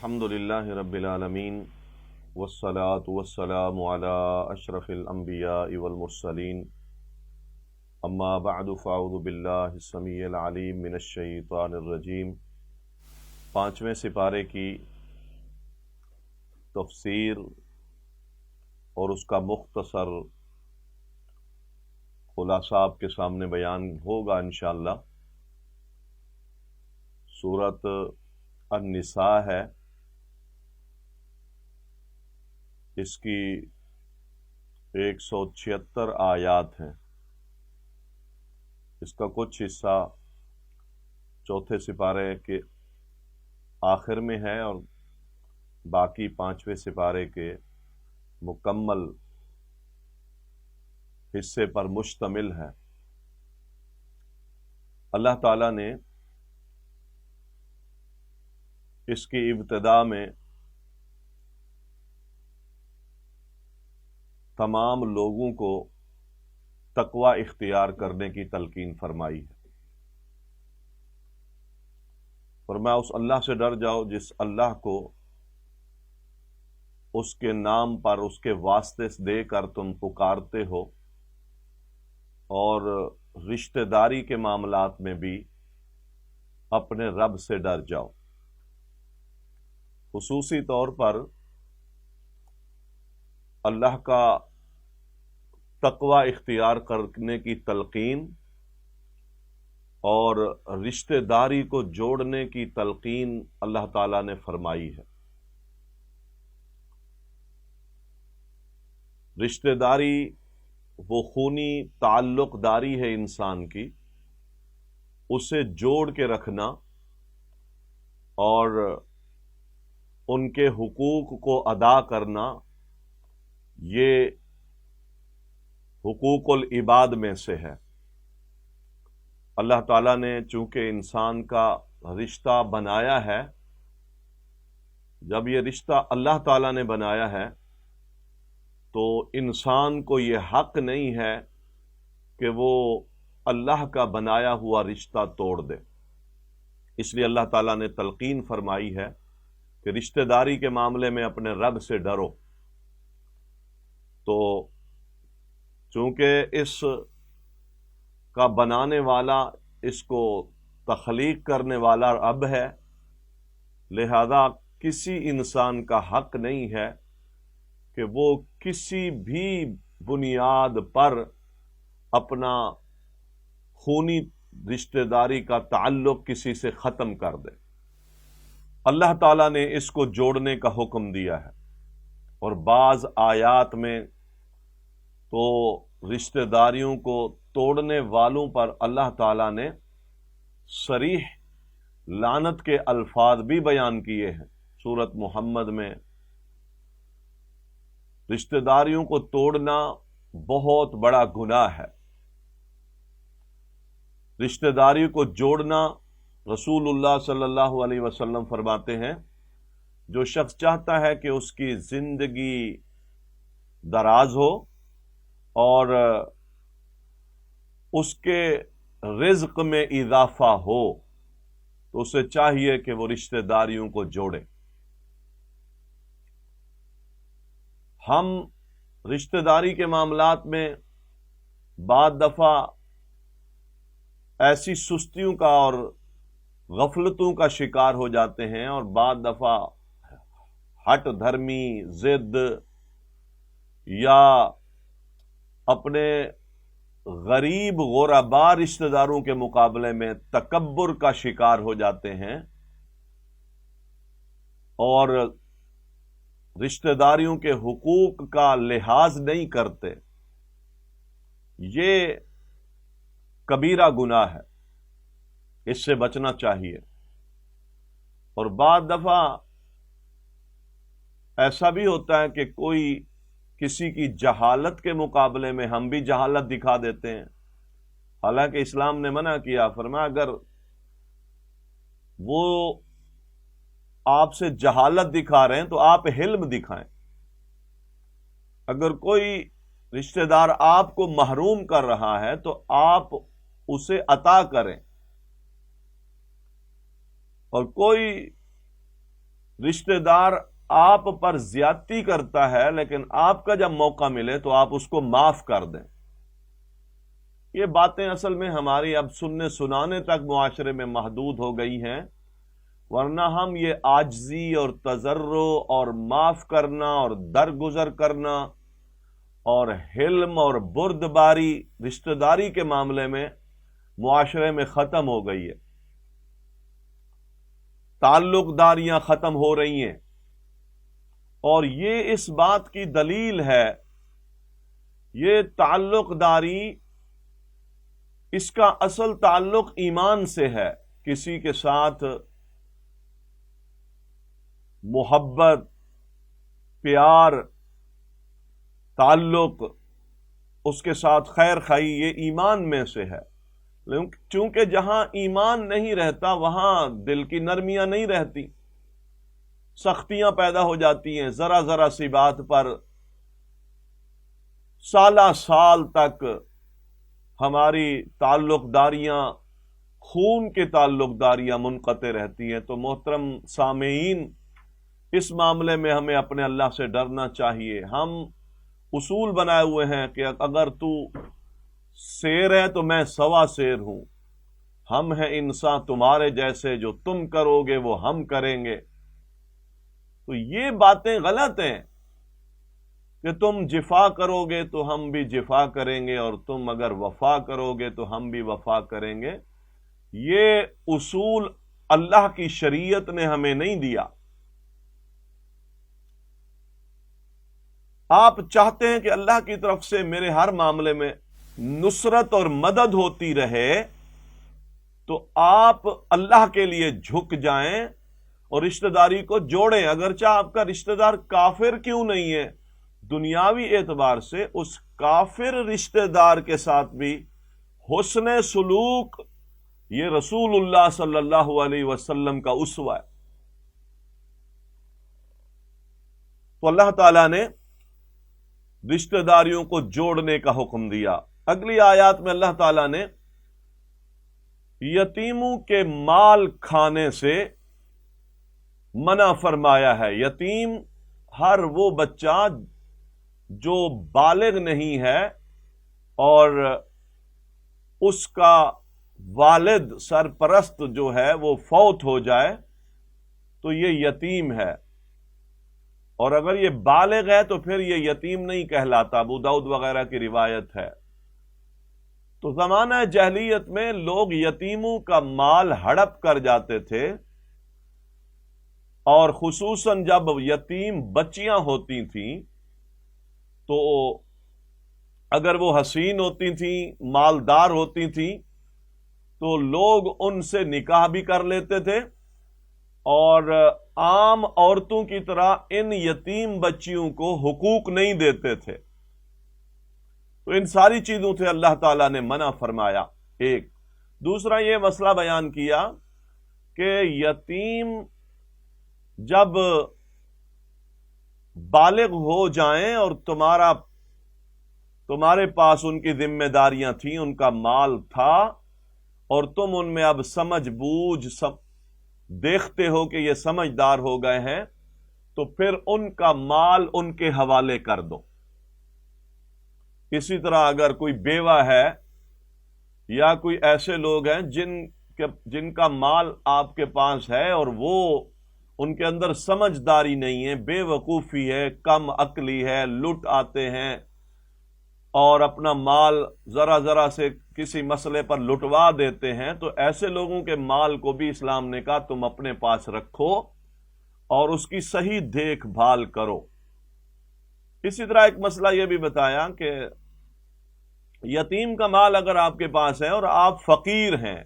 الحمدللہ رب العالمین والصلاة والسلام علی اشرف الانبیاء والمرسلین اما بعد فاعوذ باللہ السمیع العلیم من الشیطان الرجیم۔ 5ویں سپارے کی تفسیر اور اس کا مختصر خلاصہ آپ کے سامنے بیان ہوگا انشاءاللہ۔ سورۃ النساء ہے، اس کی 176 آیات ہیں۔ اس کا کچھ حصہ چوتھے سپارے کے آخر میں ہے اور باقی 5ویں سپارے کے مکمل حصے پر مشتمل ہے۔ اللہ تعالیٰ نے اس کی ابتدا میں تمام لوگوں کو تقوی اختیار کرنے کی تلقین فرمائی ہے۔ فرمایا اس اللہ سے ڈر جاؤ جس اللہ کو اس کے نام پر اس کے واسطے دے کر تم پکارتے ہو، اور رشتہ داری کے معاملات میں بھی اپنے رب سے ڈر جاؤ۔ خصوصی طور پر اللہ کا تقوی اختیار کرنے کی تلقین اور رشتہ داری کو جوڑنے کی تلقین اللہ تعالیٰ نے فرمائی ہے۔ رشتہ داری وہ خونی تعلق داری ہے انسان کی، اسے جوڑ کے رکھنا اور ان کے حقوق کو ادا کرنا، یہ حقوق العباد میں سے ہے۔ اللہ تعالیٰ نے چونکہ انسان کا رشتہ بنایا ہے، جب یہ رشتہ اللہ تعالیٰ نے بنایا ہے تو انسان کو یہ حق نہیں ہے کہ وہ اللہ کا بنایا ہوا رشتہ توڑ دے۔ اس لیے اللہ تعالیٰ نے تلقین فرمائی ہے کہ رشتہ داری کے معاملے میں اپنے رب سے ڈرو۔ تو چونکہ اس کا بنانے والا، اس کو تخلیق کرنے والا رب ہے، لہذا کسی انسان کا حق نہیں ہے کہ وہ کسی بھی بنیاد پر اپنا خونی رشتہ داری کا تعلق کسی سے ختم کر دے۔ اللہ تعالیٰ نے اس کو جوڑنے کا حکم دیا ہے، اور بعض آیات میں تو رشتہ داریوں کو توڑنے والوں پر اللہ تعالیٰ نے صریح لعنت کے الفاظ بھی بیان کیے ہیں۔ سورۃ محمد میں رشتہ داریوں کو توڑنا بہت بڑا گناہ ہے۔ رشتہ داری کو جوڑنا، رسول اللہ صلی اللہ علیہ وسلم فرماتے ہیں، جو شخص چاہتا ہے کہ اس کی زندگی دراز ہو اور اس کے رزق میں اضافہ ہو، تو اسے چاہیے کہ وہ رشتہ داریوں کو جوڑے۔ ہم رشتہ داری کے معاملات میں بعض دفعہ ایسی سستیوں کا اور غفلتوں کا شکار ہو جاتے ہیں، اور بعض دفعہ ہٹ دھرمی، ضد یا اپنے غریب غربا رشتہ داروں کے مقابلے میں تکبر کا شکار ہو جاتے ہیں، اور رشتہ داریوں کے حقوق کا لحاظ نہیں کرتے۔ یہ کبیرہ گناہ ہے، اس سے بچنا چاہیے۔ اور بعض دفعہ ایسا بھی ہوتا ہے کہ کوئی کسی کی جہالت کے مقابلے میں ہم بھی جہالت دکھا دیتے ہیں، حالانکہ اسلام نے منع کیا، فرمایا اگر وہ آپ سے جہالت دکھا رہے ہیں تو آپ علم دکھائیں۔ اگر کوئی رشتہ دار آپ کو محروم کر رہا ہے تو آپ اسے عطا کریں، اور کوئی رشتہ دار آپ پر زیادتی کرتا ہے لیکن آپ کا جب موقع ملے تو آپ اس کو معاف کر دیں. یہ باتیں اصل میں ہماری اب سننے سنانے تک معاشرے میں محدود ہو گئی ہیں، ورنہ ہم یہ عاجزی اور تضرع اور معاف کرنا اور درگزر کرنا اور حلم اور بردباری رشتہ داری کے معاملے میں معاشرے میں ختم ہو گئی ہے. تعلق داریاں ختم ہو رہی ہیں، اور یہ اس بات کی دلیل ہے. یہ تعلق داری، اس کا اصل تعلق ایمان سے ہے. کسی کے ساتھ محبت، پیار، تعلق، اس کے ساتھ خیر خواہی، یہ ایمان میں سے ہے. چونکہ جہاں ایمان نہیں رہتا وہاں دل کی نرمیاں نہیں رہتی، سختیاں پیدا ہو جاتی ہیں. ذرا ذرا سی بات پر سالہ سال تک ہماری تعلق داریاں، خون کے تعلق داریاں منقطع رہتی ہیں. تو محترم سامعین، اس معاملے میں ہمیں اپنے اللہ سے ڈرنا چاہیے. ہم اصول بنائے ہوئے ہیں کہ اگر تو شیر ہے تو میں سوا شیر ہوں، ہم ہیں انسان تمہارے جیسے، جو تم کرو گے وہ ہم کریں گے. تو یہ باتیں غلط ہیں کہ تم جفا کرو گے تو ہم بھی جفا کریں گے، اور تم اگر وفا کرو گے تو ہم بھی وفا کریں گے. یہ اصول اللہ کی شریعت نے ہمیں نہیں دیا. آپ چاہتے ہیں کہ اللہ کی طرف سے میرے ہر معاملے میں نصرت اور مدد ہوتی رہے، تو آپ اللہ کے لیے جھک جائیں اور رشتہ داری کو جوڑیں. اگرچہ آپ کا رشتہ دار کافر کیوں نہیں ہے، دنیاوی اعتبار سے اس کافر رشتہ دار کے ساتھ بھی حسن سلوک یہ رسول اللہ صلی اللہ علیہ وسلم کا اسوہ ہے. تو اللہ تعالیٰ نے رشتہ داریوں کو جوڑنے کا حکم دیا. اگلی آیات میں اللہ تعالیٰ نے یتیموں کے مال کھانے سے منع فرمایا ہے. یتیم ہر وہ بچہ جو بالغ نہیں ہے اور اس کا والد سرپرست جو ہے وہ فوت ہو جائے تو یہ یتیم ہے، اور اگر یہ بالغ ہے تو پھر یہ یتیم نہیں کہلاتا. ابو داؤد وغیرہ کی روایت ہے. تو زمانہ جاہلیت میں لوگ یتیموں کا مال ہڑپ کر جاتے تھے، اور خصوصاً جب یتیم بچیاں ہوتی تھیں تو اگر وہ حسین ہوتی تھیں، مالدار ہوتی تھیں، تو لوگ ان سے نکاح بھی کر لیتے تھے، اور عام عورتوں کی طرح ان یتیم بچیوں کو حقوق نہیں دیتے تھے. تو ان ساری چیزوں سے اللہ تعالیٰ نے منع فرمایا. ایک دوسرا یہ مسئلہ بیان کیا کہ یتیم جب بالغ ہو جائیں اور تمہارے پاس ان کی ذمہ داریاں تھیں، ان کا مال تھا، اور تم ان میں اب سمجھ بوجھ دیکھتے ہو کہ یہ سمجھدار ہو گئے ہیں، تو پھر ان کا مال ان کے حوالے کر دو. اسی طرح اگر کوئی بیوہ ہے یا کوئی ایسے لوگ ہیں جن کا مال آپ کے پاس ہے اور وہ ان کے اندر سمجھداری نہیں ہے، بے وقوفی ہے، کم عقلی ہے، لٹ آتے ہیں اور اپنا مال ذرا ذرا سے کسی مسئلے پر لٹوا دیتے ہیں، تو ایسے لوگوں کے مال کو بھی اسلام نے کہا تم اپنے پاس رکھو اور اس کی صحیح دیکھ بھال کرو. اسی طرح ایک مسئلہ یہ بھی بتایا کہ یتیم کا مال اگر آپ کے پاس ہے اور آپ فقیر ہیں،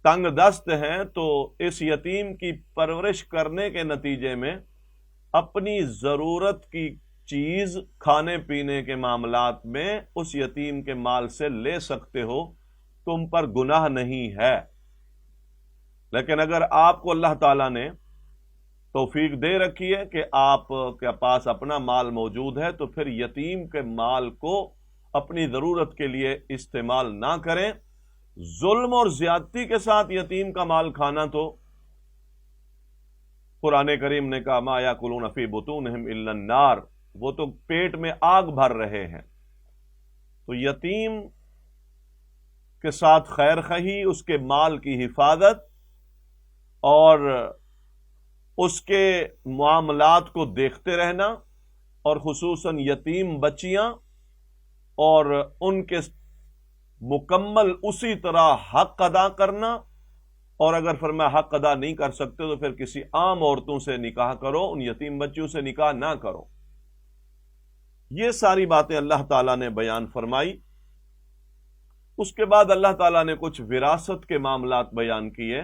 تنگ دست ہیں، تو اس یتیم کی پرورش کرنے کے نتیجے میں اپنی ضرورت کی چیز کھانے پینے کے معاملات میں اس یتیم کے مال سے لے سکتے ہو، تم پر گناہ نہیں ہے. لیکن اگر آپ کو اللہ تعالیٰ نے توفیق دے رکھی ہے کہ آپ کے پاس اپنا مال موجود ہے، تو پھر یتیم کے مال کو اپنی ضرورت کے لیے استعمال نہ کریں. ظلم اور زیادتی کے ساتھ یتیم کا مال کھانا تو قرآن کریم نے کہا ما یاکلون فی بطونہم الا النار، وہ تو پیٹ میں آگ بھر رہے ہیں۔ تو یتیم کے ساتھ خیر خواہی، اس کے مال کی حفاظت اور اس کے معاملات کو دیکھتے رہنا، اور خصوصاً یتیم بچیاں اور ان کے مکمل اسی طرح حق ادا کرنا، اور اگر فرمایا حق ادا نہیں کر سکتے تو پھر کسی عام عورتوں سے نکاح کرو، ان یتیم بچیوں سے نکاح نہ کرو۔ یہ ساری باتیں اللہ تعالیٰ نے بیان فرمائی۔ اس کے بعد اللہ تعالیٰ نے کچھ وراثت کے معاملات بیان کیے،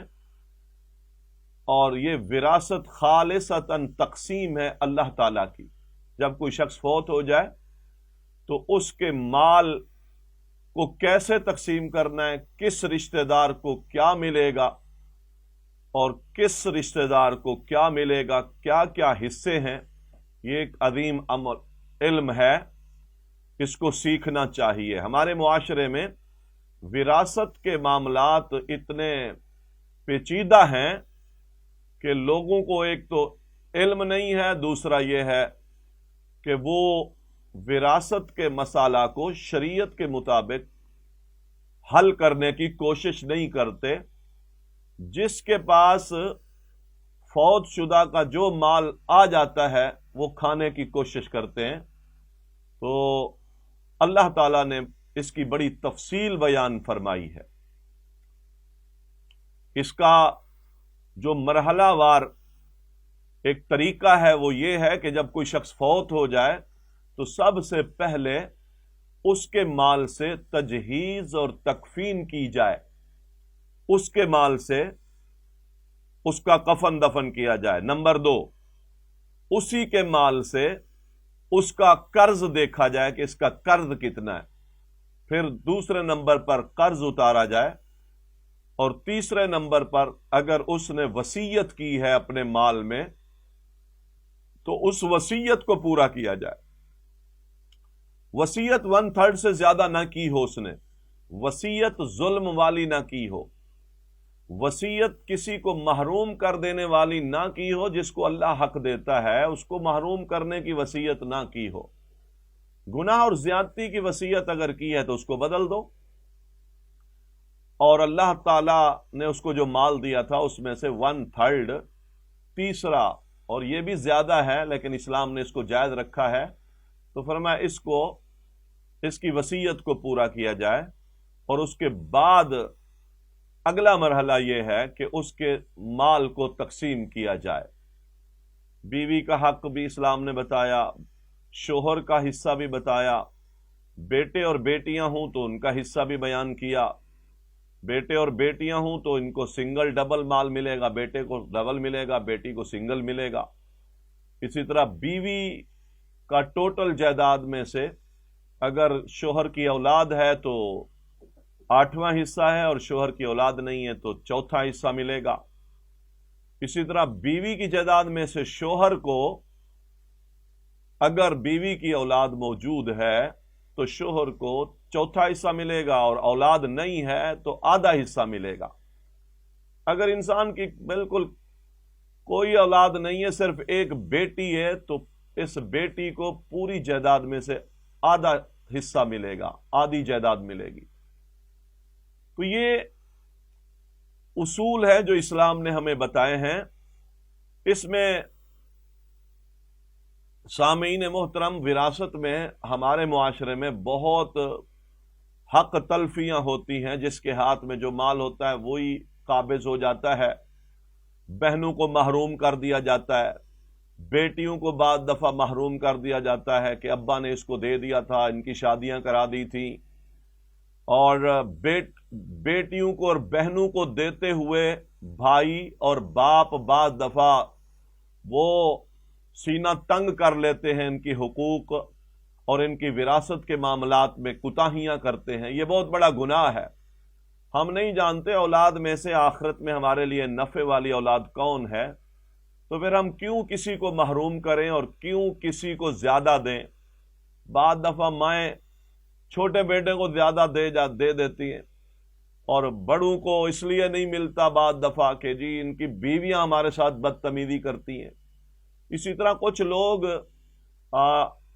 اور یہ وراثت خالصتاً تقسیم ہے اللہ تعالیٰ کی۔ جب کوئی شخص فوت ہو جائے تو اس کے مال کو کیسے تقسیم کرنا ہے، کس رشتہ دار کو کیا ملے گا اور کس رشتہ دار کو کیا ملے گا، کیا کیا حصے ہیں، یہ ایک عظیم علم ہے، اس کو سیکھنا چاہیے۔ ہمارے معاشرے میں وراثت کے معاملات اتنے پیچیدہ ہیں کہ لوگوں کو ایک تو علم نہیں ہے، دوسرا یہ ہے کہ وہ وراثت کے مسئلہ کو شریعت کے مطابق حل کرنے کی کوشش نہیں کرتے۔ جس کے پاس فوت شدہ کا جو مال آ جاتا ہے وہ کھانے کی کوشش کرتے ہیں۔ تو اللہ تعالیٰ نے اس کی بڑی تفصیل بیان فرمائی ہے۔ اس کا جو مرحلہ وار ایک طریقہ ہے وہ یہ ہے کہ جب کوئی شخص فوت ہو جائے تو سب سے پہلے اس کے مال سے تجہیز اور تکفین کی جائے، اس کے مال سے اس کا کفن دفن کیا جائے۔ نمبر 2، اسی کے مال سے اس کا قرض دیکھا جائے کہ اس کا قرض کتنا ہے، پھر دوسرے نمبر پر قرض اتارا جائے، اور تیسرے نمبر پر اگر اس نے وصیت کی ہے اپنے مال میں تو اس وصیت کو پورا کیا جائے۔ وصیت 1/3 سے زیادہ نہ کی ہو اس نے، وصیت ظلم والی نہ کی ہو، وصیت کسی کو محروم کر دینے والی نہ کی ہو، جس کو اللہ حق دیتا ہے اس کو محروم کرنے کی وصیت نہ کی ہو۔ گناہ اور زیادتی کی وصیت اگر کی ہے تو اس کو بدل دو، اور اللہ تعالیٰ نے اس کو جو مال دیا تھا اس میں سے 1/3 تیسرا، اور یہ بھی زیادہ ہے لیکن اسلام نے اس کو جائز رکھا ہے، تو فرمایا اس کی وصیت کو پورا کیا جائے، اور اس کے بعد اگلا مرحلہ یہ ہے کہ اس کے مال کو تقسیم کیا جائے۔ بیوی کا حق بھی اسلام نے بتایا، شوہر کا حصہ بھی بتایا، بیٹے اور بیٹیاں ہوں تو ان کا حصہ بھی بیان کیا۔ بیٹے اور بیٹیاں ہوں تو ان کو سنگل ڈبل مال ملے گا، بیٹے کو ڈبل ملے گا، بیٹی کو سنگل ملے گا۔ اسی طرح بیوی کا ٹوٹل جائیداد میں سے اگر شوہر کی اولاد ہے تو 8واں حصہ ہے، اور شوہر کی اولاد نہیں ہے تو 4تھا حصہ ملے گا۔ اسی طرح بیوی کی جائیداد میں سے شوہر کو اگر بیوی کی اولاد موجود ہے تو شوہر کو 4تھا حصہ ملے گا، اور اولاد نہیں ہے تو آدھا حصہ ملے گا۔ اگر انسان کی بالکل کوئی اولاد نہیں ہے، صرف ایک بیٹی ہے، تو اس بیٹی کو پوری جائیداد میں سے آدھا حصہ ملے گا، آدھی جائیداد ملے گی۔ تو یہ اصول ہے جو اسلام نے ہمیں بتائے ہیں۔ اس میں سامعین محترم، وراثت میں ہمارے معاشرے میں بہت حق تلفیاں ہوتی ہیں۔ جس کے ہاتھ میں جو مال ہوتا ہے وہی قابض ہو جاتا ہے، بہنوں کو محروم کر دیا جاتا ہے، بیٹیوں کو بعض دفعہ محروم کر دیا جاتا ہے کہ ابا نے اس کو دے دیا تھا، ان کی شادیاں کرا دی تھیں، اور بیٹیوں کو اور بہنوں کو دیتے ہوئے بھائی اور باپ بعض دفعہ وہ سینہ تنگ کر لیتے ہیں ان کی حقوق اور ان کی وراثت کے معاملات میں کوتاہیاں کرتے ہیں۔ یہ بہت بڑا گناہ ہے۔ ہم نہیں جانتے اولاد میں سے آخرت میں ہمارے لیے نفع والی اولاد کون ہے، تو پھر ہم کیوں کسی کو محروم کریں اور کیوں کسی کو زیادہ دیں۔ بعض دفعہ مائیں چھوٹے بیٹے کو زیادہ دے دیتی ہیں، اور بڑوں کو اس لیے نہیں ملتا بعض دفعہ کہ جی ان کی بیویاں ہمارے ساتھ بدتمیزی کرتی ہیں۔ اسی طرح کچھ لوگ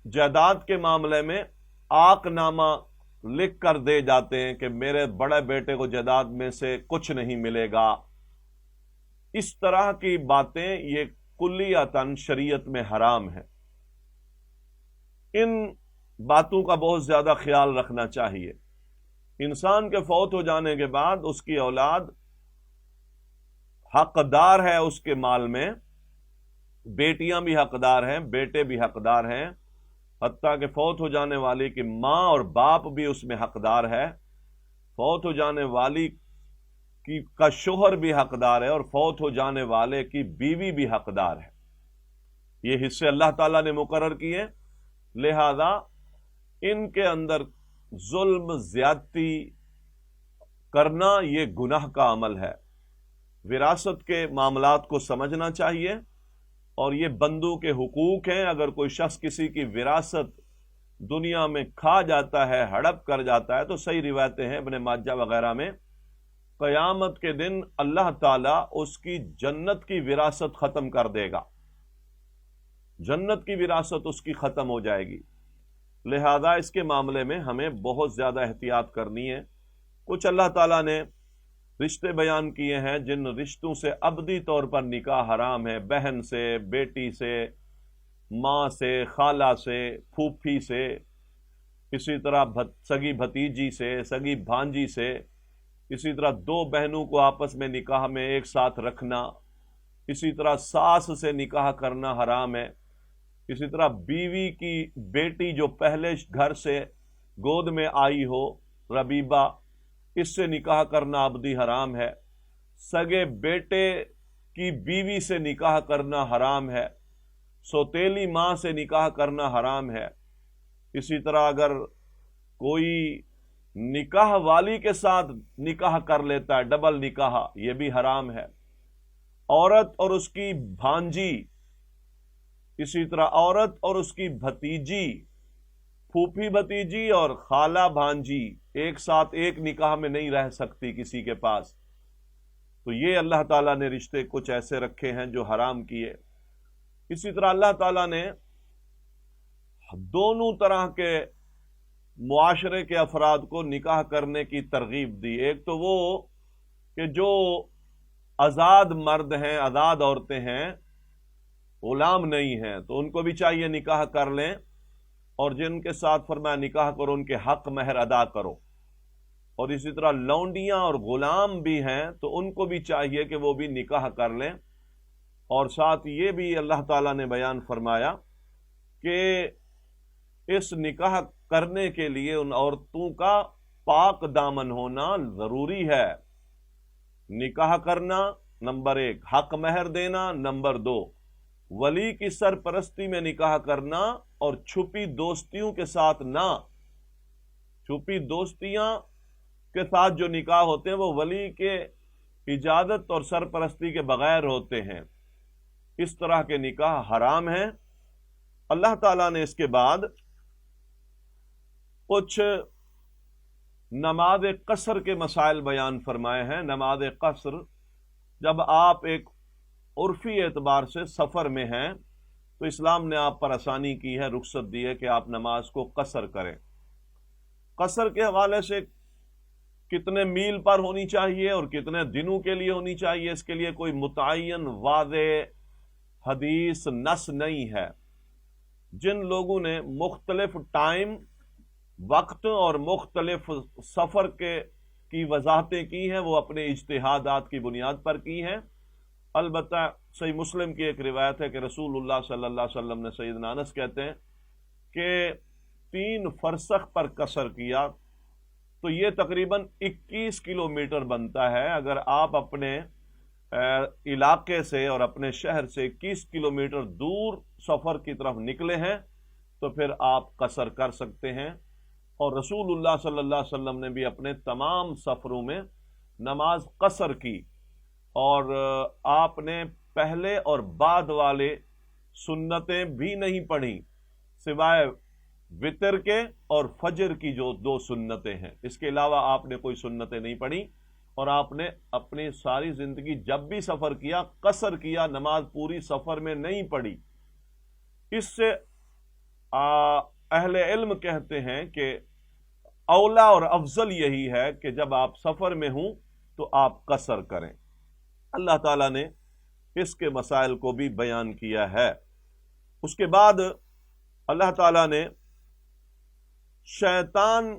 جائیداد کے معاملے میں آق نامہ لکھ کر دے جاتے ہیں کہ میرے بڑے بیٹے کو جائیداد میں سے کچھ نہیں ملے گا۔ اس طرح کی باتیں یہ کلیتاً شریعت میں حرام ہے۔ ان باتوں کا بہت زیادہ خیال رکھنا چاہیے۔ انسان کے فوت ہو جانے کے بعد اس کی اولاد حقدار ہے اس کے مال میں، بیٹیاں بھی حقدار ہیں، بیٹے بھی حقدار ہیں، حتیٰ کہ فوت ہو جانے والی کی ماں اور باپ بھی اس میں حقدار ہے، فوت ہو جانے والی کا شوہر بھی حقدار ہے، اور فوت ہو جانے والے کی بیوی بھی حقدار ہے۔ یہ حصے اللہ تعالیٰ نے مقرر کیے، لہذا ان کے اندر ظلم زیادتی کرنا یہ گناہ کا عمل ہے۔ وراثت کے معاملات کو سمجھنا چاہیے، اور یہ بندوں کے حقوق ہیں۔ اگر کوئی شخص کسی کی وراثت دنیا میں کھا جاتا ہے، ہڑپ کر جاتا ہے، تو صحیح روایتیں ہیں ابن ماجہ وغیرہ میں، قیامت کے دن اللہ تعالیٰ اس کی جنت کی وراثت ختم کر دے گا، جنت کی وراثت اس کی ختم ہو جائے گی۔ لہذا اس کے معاملے میں ہمیں بہت زیادہ احتیاط کرنی ہے۔ کچھ اللہ تعالیٰ نے رشتے بیان کیے ہیں جن رشتوں سے ابدی طور پر نکاح حرام ہے، بہن سے، بیٹی سے، ماں سے، خالہ سے، پھوپھی سے، اسی طرح سگی بھتیجی سے، سگی بھانجی سے، اسی طرح دو بہنوں کو آپس میں نکاح میں ایک ساتھ رکھنا، اسی طرح ساس سے نکاح کرنا حرام ہے، اسی طرح بیوی کی بیٹی جو پہلے گھر سے گود میں آئی ہو، ربیبہ، اس سے نکاح کرنا ابدی حرام ہے، سگے بیٹے کی بیوی سے نکاح کرنا حرام ہے، سوتیلی ماں سے نکاح کرنا حرام ہے۔ اسی طرح اگر کوئی نکاح والی کے ساتھ نکاح کر لیتا ہے، ڈبل نکاح، یہ بھی حرام ہے۔ عورت اور اس کی بھانجی، اسی طرح عورت اور اس کی بھتیجی، پھوپھی بھتیجی اور خالہ بھانجی ایک ساتھ ایک نکاح میں نہیں رہ سکتی کسی کے پاس، تو یہ اللہ تعالیٰ نے رشتے کچھ ایسے رکھے ہیں جو حرام کیے۔ اسی طرح اللہ تعالیٰ نے دونوں طرح کے معاشرے کے افراد کو نکاح کرنے کی ترغیب دی۔ ایک تو وہ کہ جو آزاد مرد ہیں، آزاد عورتیں ہیں، غلام نہیں ہیں، تو ان کو بھی چاہیے نکاح کر لیں، اور جن کے ساتھ فرمایا نکاح کرو ان کے حق مہر ادا کرو۔ اور اسی طرح لونڈیاں اور غلام بھی ہیں تو ان کو بھی چاہیے کہ وہ بھی نکاح کر لیں۔ اور ساتھ یہ بھی اللہ تعالیٰ نے بیان فرمایا کہ اس نکاح کرنے کے لیے ان عورتوں کا پاک دامن ہونا ضروری ہے۔ نکاح کرنا نمبر 1، حق مہر دینا نمبر 2، ولی کی سرپرستی میں نکاح کرنا، اور چھپی دوستیوں کے ساتھ نہ، چھپی دوستیاں کے ساتھ جو نکاح ہوتے ہیں وہ ولی کے اجازت اور سرپرستی کے بغیر ہوتے ہیں، اس طرح کے نکاح حرام ہیں۔ اللہ تعالیٰ نے اس کے بعد کچھ نماز قصر کے مسائل بیان فرمائے ہیں۔ نماز قصر، جب آپ ایک عرفی اعتبار سے سفر میں ہیں تو اسلام نے آپ پر آسانی کی ہے، رخصت دی ہے کہ آپ نماز کو قصر کریں۔ قصر کے حوالے سے کتنے میل پر ہونی چاہیے اور کتنے دنوں کے لیے ہونی چاہیے، اس کے لیے کوئی متعین واضح حدیث نص نہیں ہے۔ جن لوگوں نے مختلف ٹائم، وقت اور مختلف سفر کی وضاحتیں کی ہیں وہ اپنے اجتہادات کی بنیاد پر کی ہیں۔ البتہ صحیح مسلم کی ایک روایت ہے کہ رسول اللہ صلی اللہ علیہ وسلم نے، سیدنا انس کہتے ہیں کہ 3 فرسخ پر قصر کیا تو یہ تقریباً 21 کلومیٹر بنتا ہے۔ اگر آپ اپنے علاقے سے اور اپنے شہر سے 21 کلومیٹر دور سفر کی طرف نکلے ہیں تو پھر آپ قصر کر سکتے ہیں۔ اور رسول اللہ صلی اللہ علیہ وسلم نے بھی اپنے تمام سفروں میں نماز قصر کی، اور آپ نے پہلے اور بعد والے سنتیں بھی نہیں پڑھی سوائے وتر کے اور فجر کی جو 2 سنتیں ہیں، اس کے علاوہ آپ نے کوئی سنتیں نہیں پڑھی۔ اور آپ نے اپنی ساری زندگی جب بھی سفر کیا قصر کیا، نماز پوری سفر میں نہیں پڑھی۔ اس سے اہل علم کہتے ہیں کہ اولا اور افضل یہی ہے کہ جب آپ سفر میں ہوں تو آپ قصر کریں۔ اللہ تعالیٰ نے اس کے مسائل کو بھی بیان کیا ہے۔ اس کے بعد اللہ تعالیٰ نے شیطان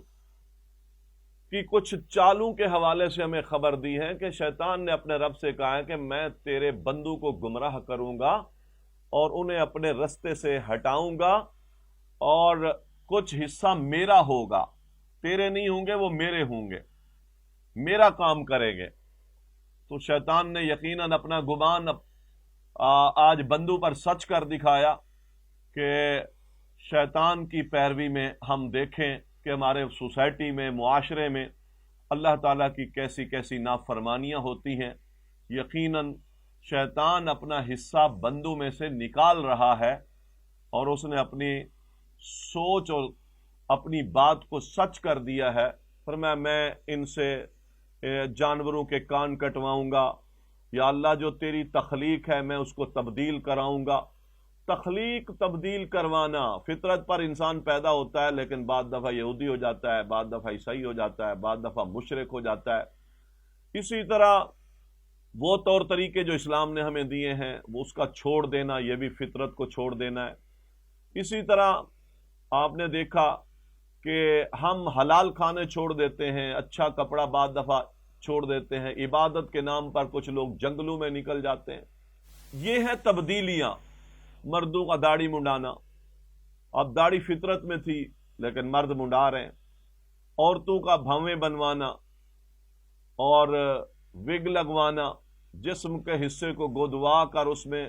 کی کچھ چالوں کے حوالے سے ہمیں خبر دی ہے کہ شیطان نے اپنے رب سے کہا ہے کہ میں تیرے بندوں کو گمراہ کروں گا اور انہیں اپنے رستے سے ہٹاؤں گا، اور کچھ حصہ میرا ہوگا، تیرے نہیں ہوں گے، وہ میرے ہوں گے، میرا کام کریں گے۔ تو شیطان نے یقیناً اپنا گمان آج بندوں پر سچ کر دکھایا کہ شیطان کی پیروی میں ہم دیکھیں کہ ہمارے سوسائٹی میں، معاشرے میں اللہ تعالیٰ کی کیسی کیسی نافرمانیاں ہوتی ہیں۔ یقیناً شیطان اپنا حصہ بندوں میں سے نکال رہا ہے، اور اس نے اپنی سوچ اور اپنی بات کو سچ کر دیا ہے۔ فرمایا میں ان سے جانوروں کے کان کٹواؤں گا، یا اللہ جو تیری تخلیق ہے میں اس کو تبدیل کراؤں گا۔ تخلیق تبدیل کروانا، فطرت پر انسان پیدا ہوتا ہے لیکن بعض دفعہ یہودی ہو جاتا ہے، بعض دفعہ عیسائی ہو جاتا ہے، بعض دفعہ مشرک ہو جاتا ہے۔ اسی طرح وہ طور طریقے جو اسلام نے ہمیں دیے ہیں وہ اس کا چھوڑ دینا، یہ بھی فطرت کو چھوڑ دینا ہے۔ اسی طرح آپ نے دیکھا کہ ہم حلال کھانے چھوڑ دیتے ہیں، اچھا کپڑا بعض دفعہ چھوڑ دیتے ہیں، عبادت کے نام پر کچھ لوگ جنگلوں میں نکل جاتے ہیں۔ یہ ہے تبدیلیاں۔ مردوں کا داڑھی منڈانا، اب داڑھی فطرت میں تھی لیکن مرد منڈا رہے ہیں۔ عورتوں کا بھویں بنوانا اور وگ لگوانا، جسم کے حصے کو گودوا کر اس میں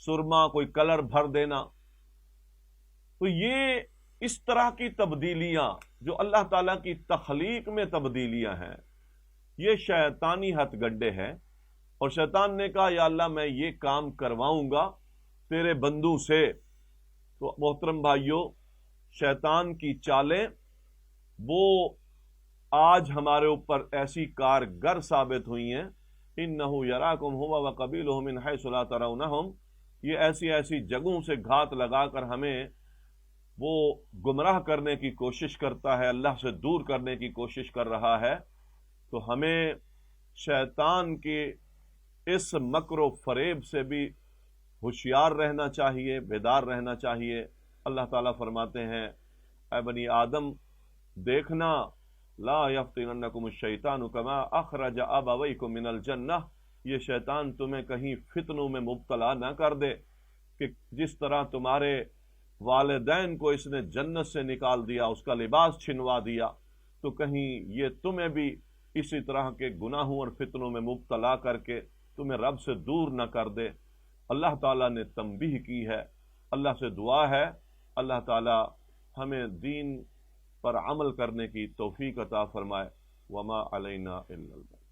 سرما کوئی کلر بھر دینا۔ تو یہ اس طرح کی تبدیلیاں جو اللہ تعالیٰ کی تخلیق میں تبدیلیاں ہیں، یہ شیطانی ہتھ گڈے ہیں۔ اور شیطان نے کہا یا اللہ میں یہ کام کرواؤں گا تیرے بندوں سے۔ تو محترم بھائیوں، شیطان کی چالیں وہ آج ہمارے اوپر ایسی کارگر ثابت ہوئی ہیں۔ اِنَّهُ يَرَاكُمْ هُوَ وَقَبِيلُهُ مِنْ حَيْثُ لَا تَرَوْنَهُمْ، یہ ایسی جگہوں سے گھات لگا کر ہمیں وہ گمراہ کرنے کی کوشش کرتا ہے، اللہ سے دور کرنے کی کوشش کر رہا ہے۔ تو ہمیں شیطان کے اس مکر و فریب سے بھی ہوشیار رہنا چاہیے، بیدار رہنا چاہیے۔ اللہ تعالیٰ فرماتے ہیں اے بنی آدم دیکھنا، لا یفتننکم الشیطان کما اخرج ابویکم من الجنہ، یہ شیطان تمہیں کہیں فتنوں میں مبتلا نہ کر دے کہ جس طرح تمہارے والدین کو اس نے جنت سے نکال دیا، اس کا لباس چھنوا دیا، تو کہیں یہ تمہیں بھی اسی طرح کے گناہوں اور فتنوں میں مبتلا کر کے تمہیں رب سے دور نہ کر دے۔ اللہ تعالیٰ نے تنبیہ کی ہے۔ اللہ سے دعا ہے اللہ تعالیٰ ہمیں دین پر عمل کرنے کی توفیق عطا فرمائے۔ وما علینا الا البلاغ۔